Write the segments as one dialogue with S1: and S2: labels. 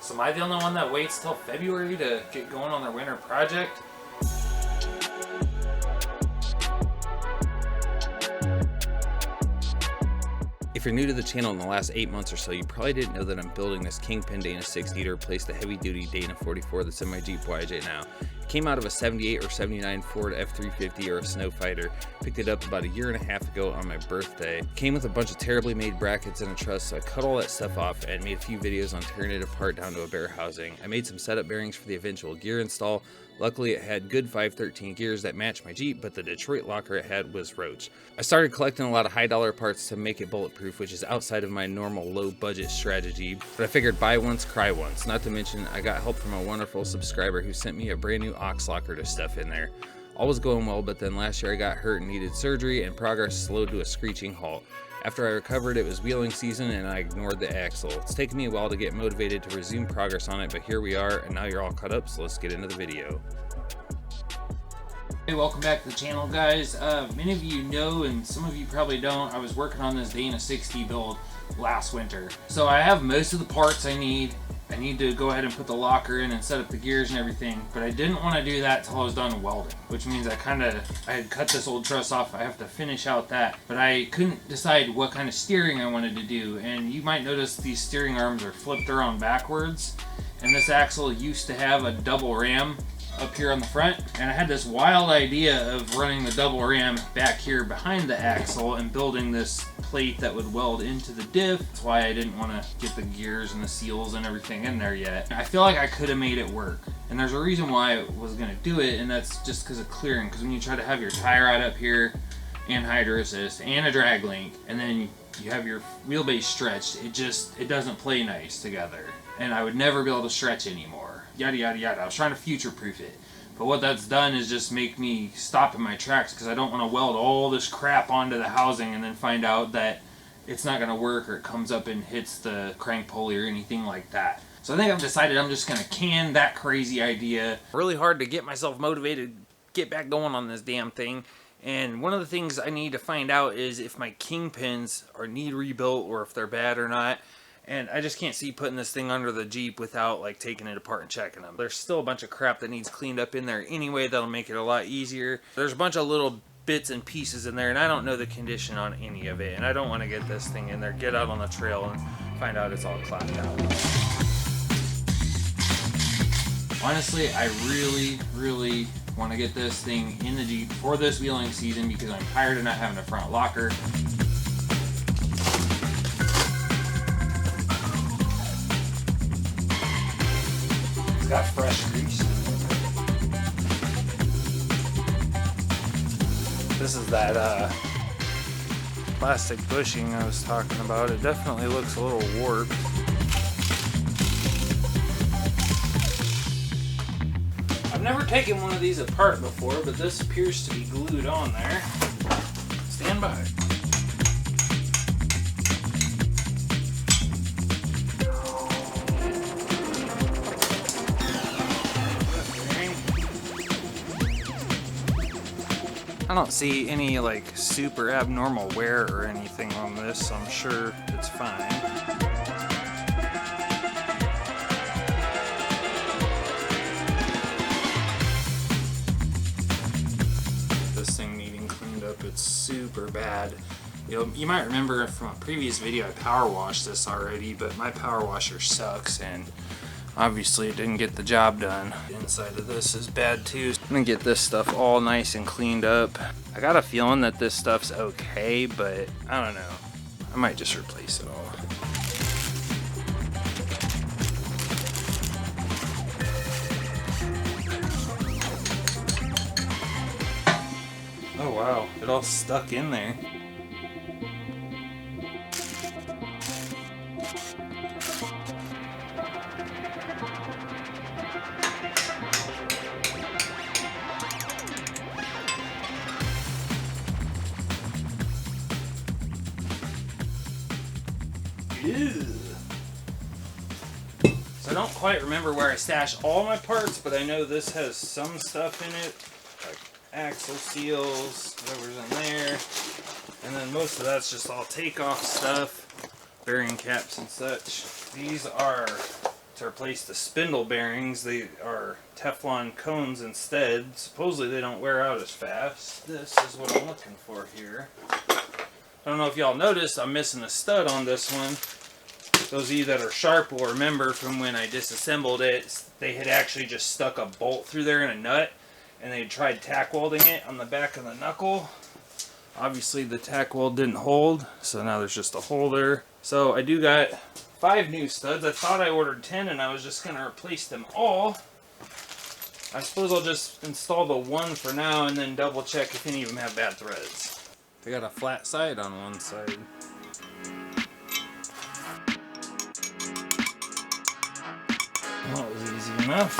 S1: So am I the only one that waits till February to get going on their winter project?
S2: If you're new to the channel in the last 8 months or so, you probably didn't know that I'm building this Kingpin Dana 60 to replace the heavy-duty Dana 44 that's in my Jeep YJ now. It came out of a 78 or 79 Ford F350 or a Snow Fighter. Picked it up about a year and a half ago on my birthday. Came with a bunch of terribly made brackets and a truss, so I cut all that stuff off and made a few videos on tearing it apart down to a bare housing. I made some setup bearings for the eventual gear install. Luckily, it had good 513 gears that matched my Jeep, but the Detroit locker it had was roach. I started collecting a lot of high-dollar parts to make it bulletproof, which is outside of my normal low-budget strategy, but I figured buy once, cry once. Not to mention, I got help from a wonderful subscriber who sent me a brand new aux locker to stuff in there. All was going well, but then last year I got hurt and needed surgery, and progress slowed to a screeching halt. After I recovered, it was wheeling season and I ignored the axle. It's taken me a while to get motivated to resume progress on it, but here we are, and now you're all caught up, so let's get into the video.
S1: Hey, welcome back to the channel, guys. Many of you know, and some of you probably don't, I was working on this Dana 60 build last winter. So I have most of the parts I need. I need to go ahead and put the locker in and set up the gears and everything, but I didn't want to do that until I was done welding, which means I had cut this old truss off. I have to finish out that, but I couldn't decide what kind of steering I wanted to do. And you might notice these steering arms are flipped around backwards, and this axle used to have a double ram up here on the front, and I had this wild idea of running the double ram back here behind the axle and building this plate that would weld into the diff. That's why I didn't want to get the gears and the seals and everything in there yet. I feel like I could have made it work, and there's a reason why I was going to do it, and that's just because of clearing. Because when you try to have your tie rod up here and hydro assist and a drag link, and then you have your wheelbase stretched, it doesn't play nice together, and I would never be able to stretch anymore. Yada yada yada. I was trying to future-proof it, but what that's done is just make me stop in my tracks, because I don't want to weld all this crap onto the housing and then find out that it's not going to work, or it comes up and hits the crank pulley or anything like that. So I think I've decided I'm just going to can that crazy idea. Really hard to get myself motivated, get back going on this damn thing. And one of the things I need to find out is if my Kingpins need rebuilt or if they're bad or not. And I just can't see putting this thing under the Jeep without like taking it apart and checking them. There's still a bunch of crap that needs cleaned up in there anyway that'll make it a lot easier. There's a bunch of little bits and pieces in there, and I don't know the condition on any of it. And I don't want to get this thing in there, get out on the trail, and find out it's all clapped out. Honestly, I really want to get this thing in the Jeep for this wheeling season, because I'm tired of not having a front locker. It's got fresh grease. This is that plastic bushing I was talking about. It definitely looks a little warped. I've never taken one of these apart before, but this appears to be glued on there. Stand by. I don't see any like super abnormal wear or anything on this, so I'm sure it's fine. This thing needing cleaned up, it's super bad. You might remember from a previous video I power washed this already, but my power washer sucks, and obviously it didn't get the job done. The inside of this is bad too. I'm gonna get this stuff all nice and cleaned up. I got a feeling that this stuff's okay, but I don't know. I might just replace it all. Oh wow, it all stuck in there. So I don't quite remember where I stashed all my parts, but I know this has some stuff in it, like axle seals, whatever's in there, and then most of that's just all takeoff stuff, bearing caps and such. These are to replace the spindle bearings. They are Teflon cones instead. Supposedly they don't wear out as fast. This is what I'm looking for here. I don't know if y'all noticed, I'm missing a stud on this one. Those of you that are sharp will remember from when I disassembled it, they had actually just stuck a bolt through there in a nut, and they tried tack welding it on the back of the knuckle. Obviously the tack weld didn't hold, so now there's just a hole there. So I do got 5 new studs. I thought I ordered 10 and I was just going to replace them all. I suppose I'll just install the one for now and then double check if any of them have bad threads. They got a flat side on one side. Well, it was easy enough.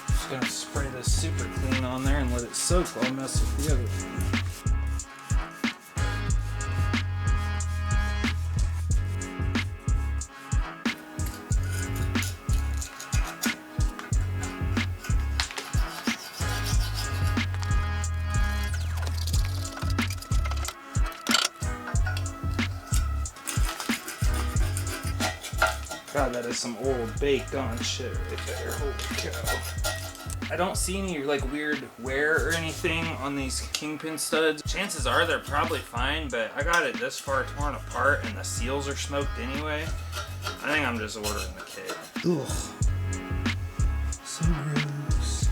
S1: Just gonna spray this super clean on there and let it soak while I mess with the other one. God, that is some old baked on shit right there. Holy cow. I don't see any like weird wear or anything on these Kingpin studs. Chances are they're probably fine, but I got it this far torn apart and the seals are smoked anyway. I think I'm just ordering the kit. Ugh. So gross.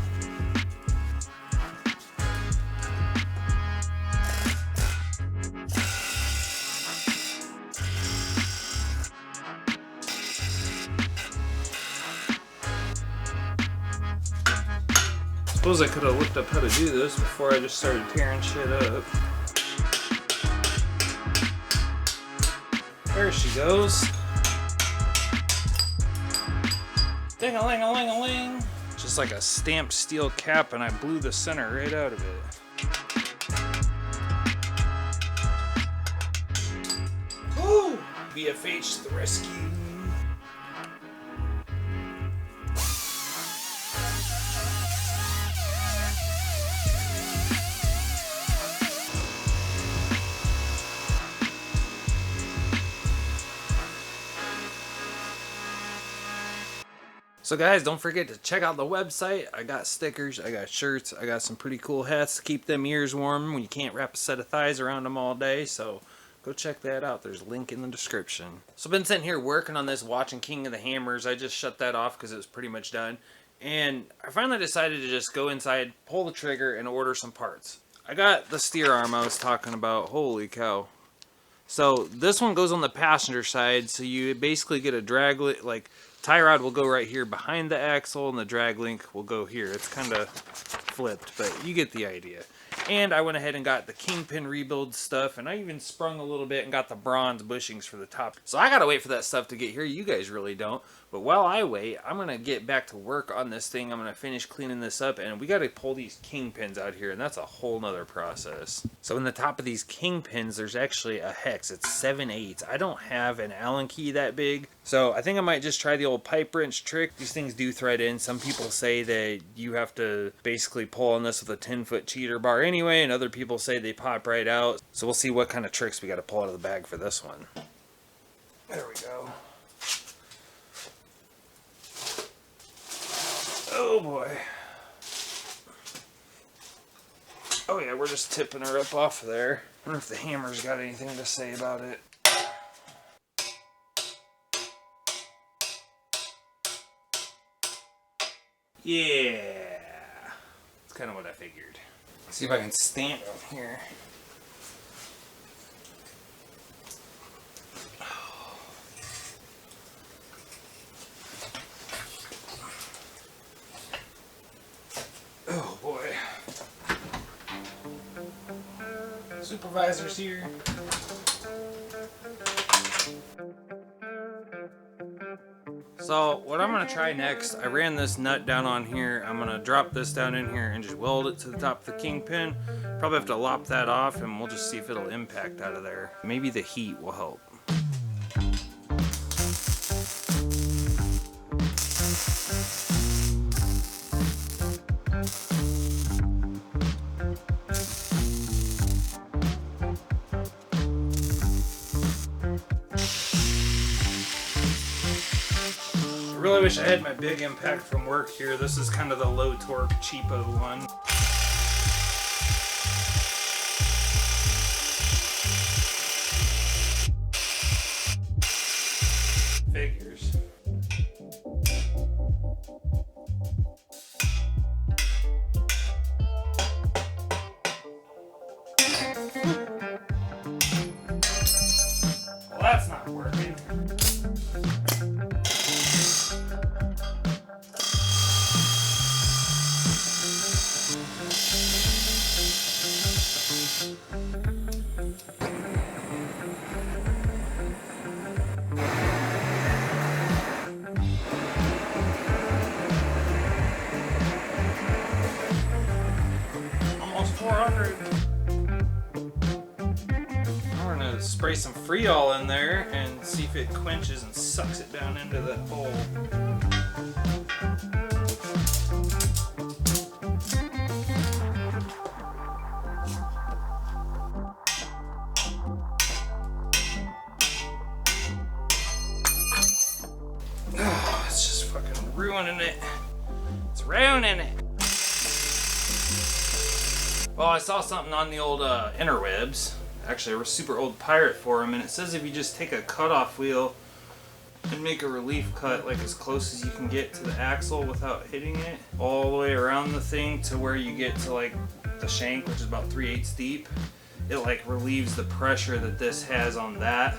S1: Suppose I could have looked up how to do this before I just started tearing shit up. There she goes. Ding-a-ling-a-ling-a-ling. Just like a stamped steel cap, and I blew the center right out of it. Woo! BFH to the rescue. So guys, don't forget to check out the website. I got stickers, I got shirts, I got some pretty cool hats to keep them ears warm when you can't wrap a set of thighs around them all day. So go check that out. There's a link in the description. So I've been sitting here working on this, watching King of the Hammers. I just shut that off because it was pretty much done. And I finally decided to just go inside, pull the trigger, and order some parts. I got the steer arm I was talking about. Holy cow. So this one goes on the passenger side, so you basically get a drag like tie rod will go right here behind the axle, and the drag link will go here. It's kind of flipped, but you get the idea. And I went ahead and got the Kingpin rebuild stuff, and I even sprung a little bit and got the bronze bushings for the top. So I gotta wait for that stuff to get here. You guys really don't. But while I wait, I'm gonna get back to work on this thing. I'm gonna finish cleaning this up, and we gotta pull these Kingpins out here, and that's a whole nother process. So in the top of these Kingpins, there's actually a hex. It's 7/8. I don't have an Allen key that big, so I think I might just try the old pipe wrench trick. These things do thread in. Some people say that you have to basically pull on this with a 10-foot cheater bar anyway, and other people say they pop right out. So we'll see what kind of tricks we got to pull out of the bag for this one. There we go. Oh boy. Oh yeah, we're just tipping her up off of there. I wonder if the hammer's got anything to say about it. Yeah. That's kind of what I figured. Let's see if I can stand on here. Oh boy. Supervisor's here. So what I'm going to try next, I ran this nut down on here. I'm going to drop this down in here and just weld it to the top of the Kingpin. Probably have to lop that off, and we'll just see if it'll impact out of there. Maybe the heat will help.
S3: really wish I had my big impact from work here. This is kind of the low torque, cheapo one. Figures. Well, that's not working. Almost 400. I'm gonna spray some Freol in there and see if it quenches and sucks it down into that hole. Oh, it's just fucking ruining it. It's ruining it. Well, I saw something on the old interwebs. Actually, a super old pirate forum, and it says if you just take a cutoff wheel and make a relief cut like as close as you can get to the axle without hitting it, all the way around the thing to where you get to like the shank, which is about 3/8 deep, it like relieves the pressure that this has on that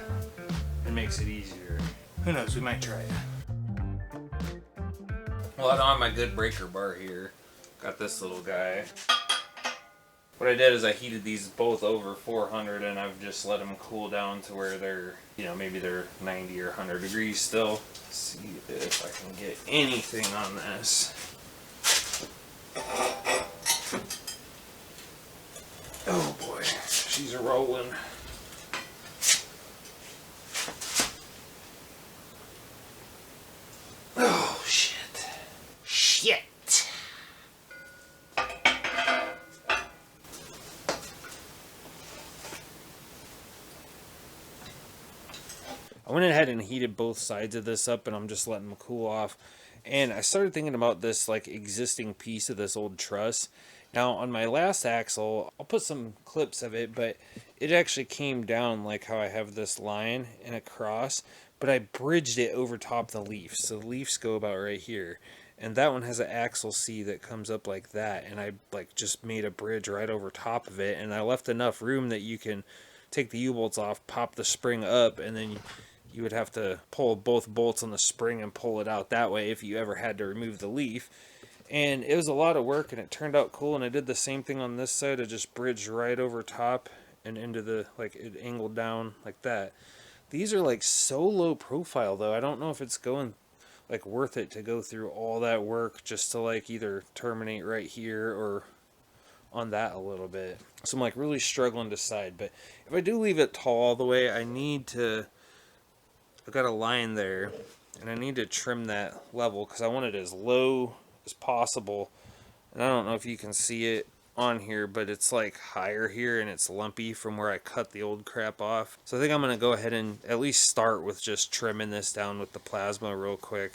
S3: and makes it easier. Who knows, we might try it. Well, I don't have my good breaker bar here. Got this little guy. What I did is I heated these both over 400 and I've just let them cool down to where they're, you know, maybe they're 90 or 100 degrees still. Let's see if I can get anything on this. Oh boy, she's rolling. Oh shit. Shit. I went ahead and heated both sides of this up and I'm just letting them cool off. And I started thinking about this like existing piece of this old truss. Now on my last axle, I'll put some clips of it, but it actually came down like how I have this line and across, but I bridged it over top the leaves. So the leaves go about right here. And that one has an axle C that comes up like that. And I like just made a bridge right over top of it. And I left enough room that you can take the U-bolts off, pop the spring up, and then you would have to pull both bolts on the spring and pull it out that way if you ever had to remove the leaf. And it was a lot of work and it turned out cool. And I did the same thing on this side. I just bridged right over top and into the, like it angled down like that. These are like so low profile though. I don't know if it's going like worth it to go through all that work just to like either terminate right here or on that a little bit. So I'm like really struggling to decide. But if I do leave it tall all the way, I need to, I've got a line there and I need to trim that level because I want it as low as possible. And I don't know if you can see it on here, but it's like higher here and it's lumpy from where I cut the old crap off. So I think I'm going to go ahead and at least start with just trimming this down with the plasma real quick.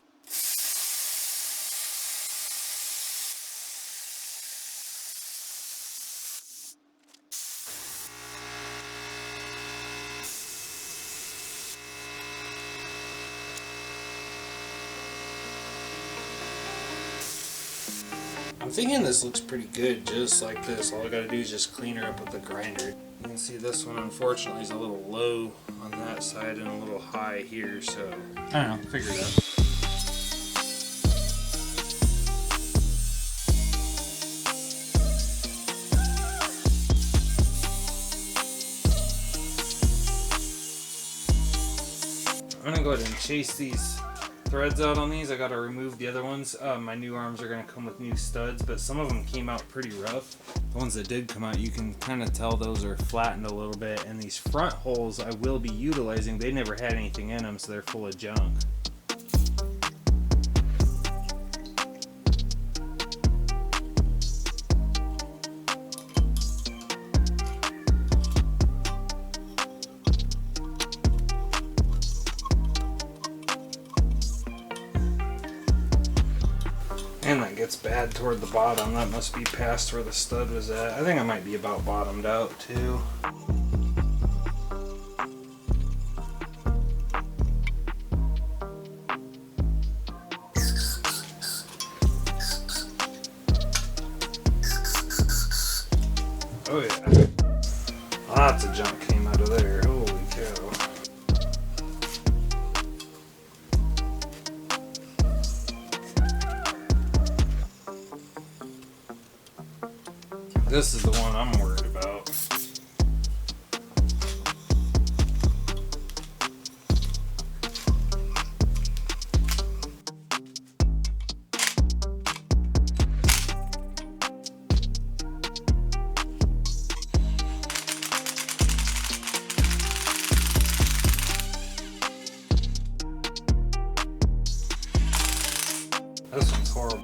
S3: I'm thinking this looks pretty good just like this. All I gotta do is just clean her up with the grinder. You can see this one unfortunately is a little low on that side and a little high here, so I don't know, figure it out. I'm gonna go ahead and chase these threads out on these. I gotta remove the other ones. My new arms are gonna come with new studs, but some of them came out pretty rough. The ones that did come out, you can kind of tell those are flattened a little bit, and these front holes I will be utilizing. They never had anything in them, so they're full of junk. And that gets bad toward the bottom. That must be past where the stud was at. I think I might be about bottomed out too. Oh yeah. Lots of junk came out of there. Holy cow. This is the one I'm worried about. This one's horrible.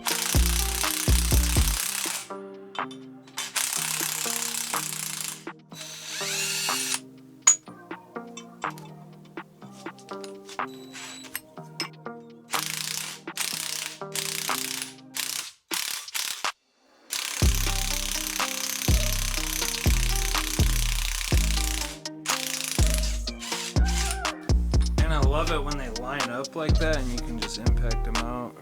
S3: And I love it when they line up like that and you can just impact them out.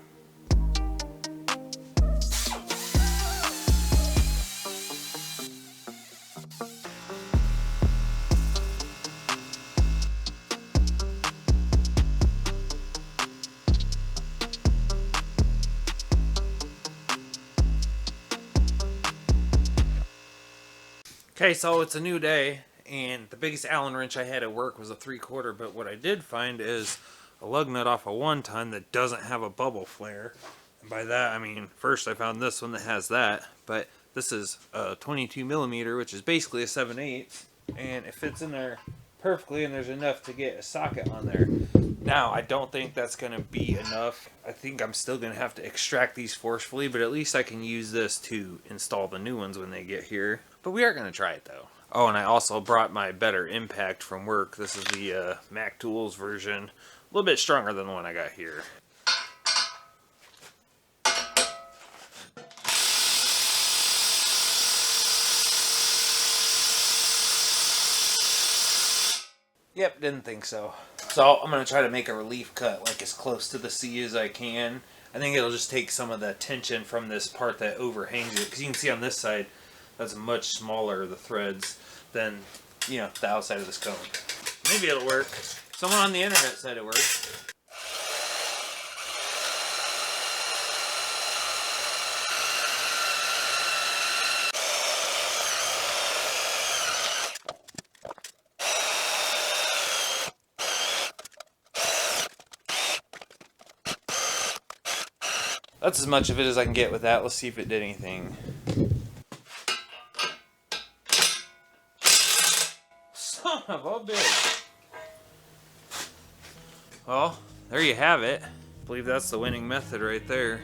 S3: Okay, so it's a new day, and the biggest Allen wrench I had at work was a 3/4, but what I did find is a lug nut off a 1-ton that doesn't have a bubble flare. And by that, I mean, first I found this one that has that, but this is a 22mm, which is basically a 7/8, and it fits in there perfectly, and there's enough to get a socket on there. Now, I don't think that's going to be enough. I think I'm still going to have to extract these forcefully, but at least I can use this to install the new ones when they get here. But we are going to try it, though. Oh, and I also brought my better impact from work. This is the Mac Tools version. A little bit stronger than the one I got here. Yep, didn't think so. So I'm going to try to make a relief cut like as close to the C as I can. I think it'll just take some of the tension from this part that overhangs it. Because you can see on this side, that's much smaller, the threads, than, you know, the outside of this cone. Maybe it'll work. Someone on the internet said it worked. That's as much of it as I can get with that. Let's see if it did anything. Son of a bitch. Well, there you have it. I believe that's the winning method right there.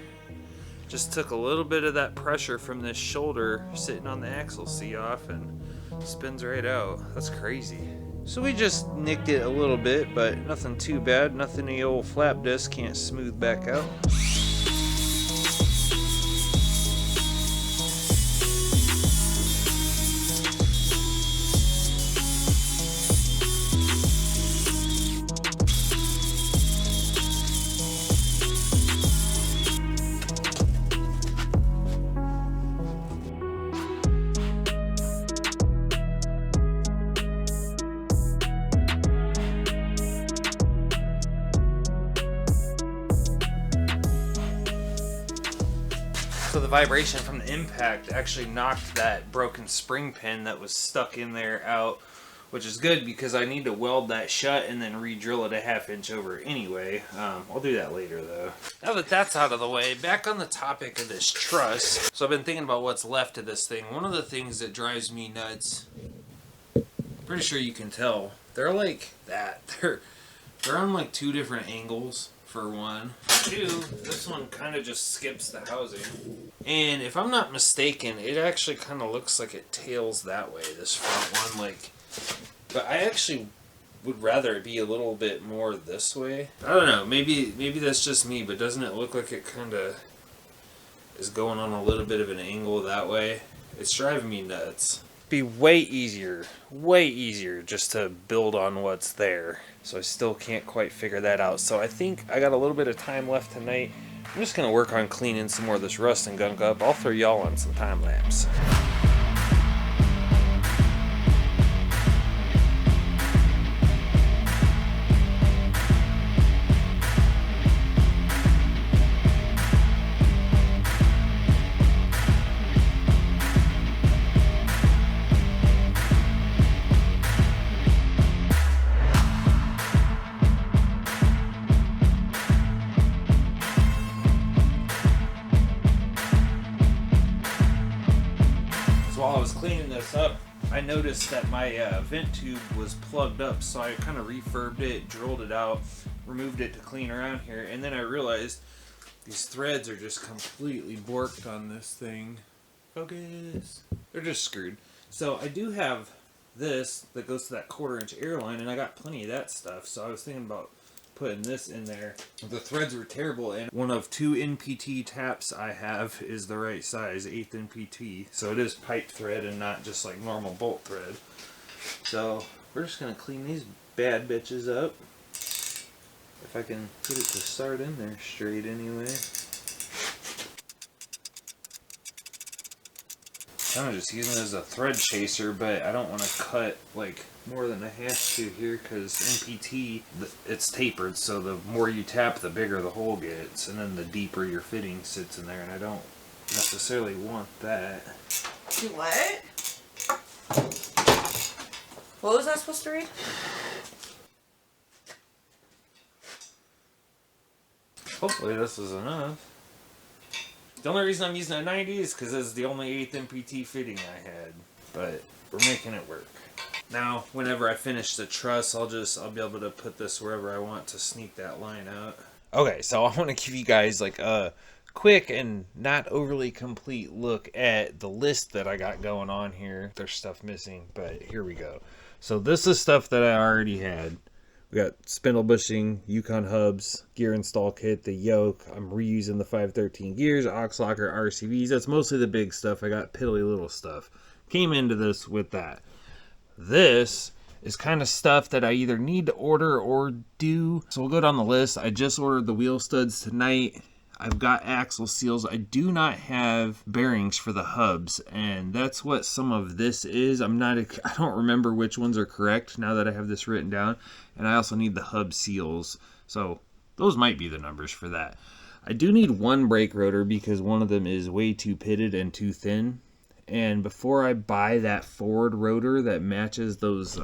S3: Just took a little bit of that pressure from this shoulder sitting on the axle C off and spins right out. That's crazy. So we just nicked it a little bit, but nothing too bad. Nothing the old flap disc can't smooth back out. So the vibration from the impact actually knocked that broken spring pin that was stuck in there out, which is good because I need to weld that shut and then re-drill it a 1/2 inch over anyway. I'll do that later though. Now that that's out of the way, back on the topic of this truss. So I've been thinking about what's left of this thing. One of the things that drives me nuts, pretty sure you can tell, they're like that. They're on like 2 different angles. For one. For 2, this one kind of just skips the housing. And if I'm not mistaken, it actually kind of looks like it tails that way, this front one. Like, but I actually would rather it be a little bit more this way. I don't know, maybe that's just me, but doesn't it look like it kind of is going on a little bit of an angle that way. It's driving me nuts. Be way easier just to build on what's there. So I still can't quite figure that out. So I think I got a little bit of time left tonight. I'm just gonna work on cleaning some more of this rust and gunk up. I'll throw y'all on some time lapse. While I was cleaning this up, I noticed that my vent tube was plugged up, so I kind of refurbed it, drilled it out, removed it to clean around here, and then I realized these threads are just completely borked on this thing. Focus. They're just screwed. So I do have this that goes to that 1/4-inch airline, and I got plenty of that stuff, so I was thinking about putting this in there. The threads were terrible, and one of 2 NPT taps I have is the right size, 1/8 NPT, so it is pipe thread and not just like normal bolt thread. So we're just gonna clean these bad bitches up, if I can get it to start in there straight anyway. I'm just using it as a thread chaser, but I don't want to cut like more than I have to here, because NPT, it's tapered, so the more you tap, the bigger the hole gets, and then the deeper your fitting sits in there, and I don't necessarily want that.
S4: You what? What was I supposed to read?
S3: Hopefully this is enough. The only reason I'm using a 90 is because it's the only 1/8 NPT fitting I had, but we're making it work. Now, whenever I finish the truss, I'll be able to put this wherever I want to sneak that line out. Okay, so I want to give you guys like a quick and not overly complete look at the list that I got going on here. There's stuff missing, but here we go. So this is stuff that I already had. We got spindle bushing, Yukon hubs, gear install kit, the yoke. I'm reusing the 513 gears, aux locker, RCVs. That's mostly the big stuff. I got piddly little stuff. Came into this with that. This is kind of stuff that I either need to order or do. So we'll go down the list. I just ordered the wheel studs tonight. I've got axle seals. I do not have bearings for the hubs, and that's what some of this is. I don't remember which ones are correct now that I have this written down. And I also need the hub seals. So those might be the numbers for that. I do need one brake rotor because one of them is way too pitted and too thin. And before I buy that forward rotor that matches those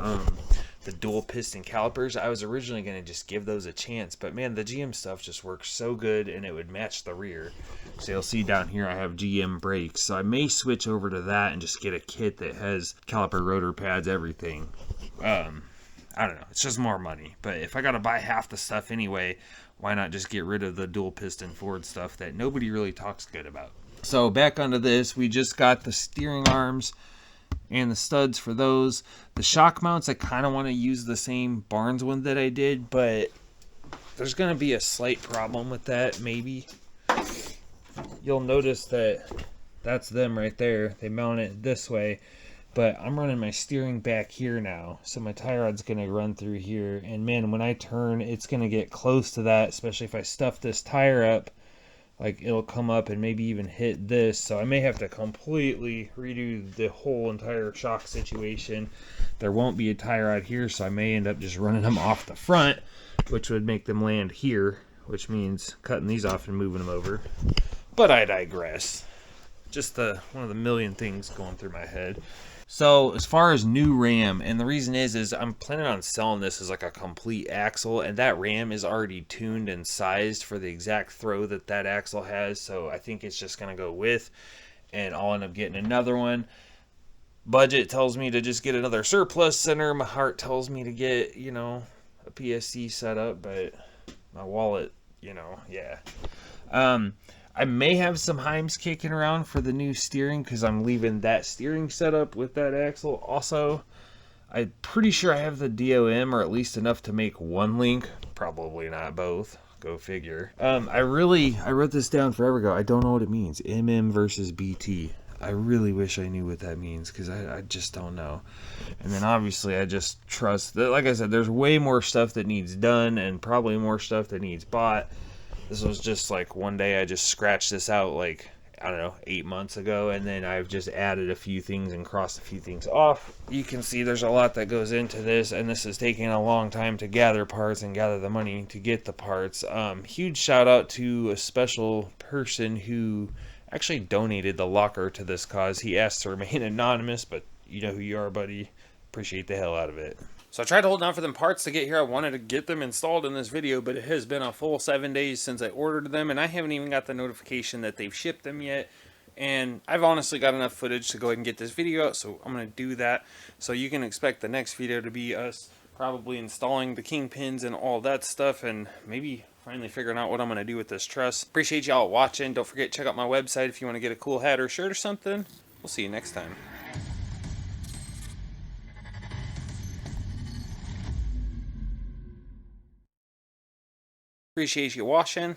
S3: the dual piston calipers, I was originally going to just give those a chance, but man, the GM stuff just works so good and it would match the rear. So you'll see down here I have GM brakes, so I may switch over to that and just get a kit that has caliper, rotor pads, everything. I don't know, it's just more money, but if I got to buy half the stuff anyway, why not just get rid of the dual piston Ford stuff that nobody really talks good about. So back onto this, we just got the steering arms and the studs for those. The shock mounts, I kind of want to use the same Barnes one that I did, but there's going to be a slight problem with that, maybe. You'll notice that that's them right there. They mount it this way, but I'm running my steering back here now, so my tie rod's going to run through here, and man, when I turn, it's going to get close to that, especially if I stuff this tire up. Like, it'll come up and maybe even hit this, so I may have to completely redo the whole entire shock situation. There won't be a tie rod here, so I may end up just running them off the front, which would make them land here, which means cutting these off and moving them over. But I digress. Just one of the million things going through my head. So as far as new ram, and the reason is I'm planning on selling this as like a complete axle, and that ram is already tuned and sized for the exact throw that axle has, so I think it's just going to go with, and I'll end up getting another one. Budget tells me to just get another surplus center. My heart tells me to get, a PSC setup, but my wallet, yeah. I may have some Heims kicking around for the new steering because I'm leaving that steering setup with that axle. Also, I'm pretty sure I have the DOM, or at least enough to make one link. Probably not both. Go figure. I wrote this down forever ago. I don't know what it means. MM versus BT. I really wish I knew what that means because I just don't know. And then obviously I just trust that, like I said, there's way more stuff that needs done and probably more stuff that needs bought. This was just like one day I just scratched this out like, I don't know, 8 months ago, and then I've just added a few things and crossed a few things off. You can see there's a lot that goes into this, and this is taking a long time to gather parts and gather the money to get the parts. Huge shout out to a special person who actually donated the locker to this cause. He asked to remain anonymous, but you know who you are, buddy. Appreciate the hell out of it. So I tried to hold on for them parts to get here. I wanted to get them installed in this video, but it has been a full 7 days since I ordered them, and I haven't even got the notification that they've shipped them yet. And I've honestly got enough footage to go ahead and get this video out, so I'm going to do that. So you can expect the next video to be us probably installing the Kingpins and all that stuff, and maybe finally figuring out what I'm going to do with this truss. Appreciate y'all watching. Don't forget to check out my website if you want to get a cool hat or shirt or something. We'll see you next time. Appreciate you watching.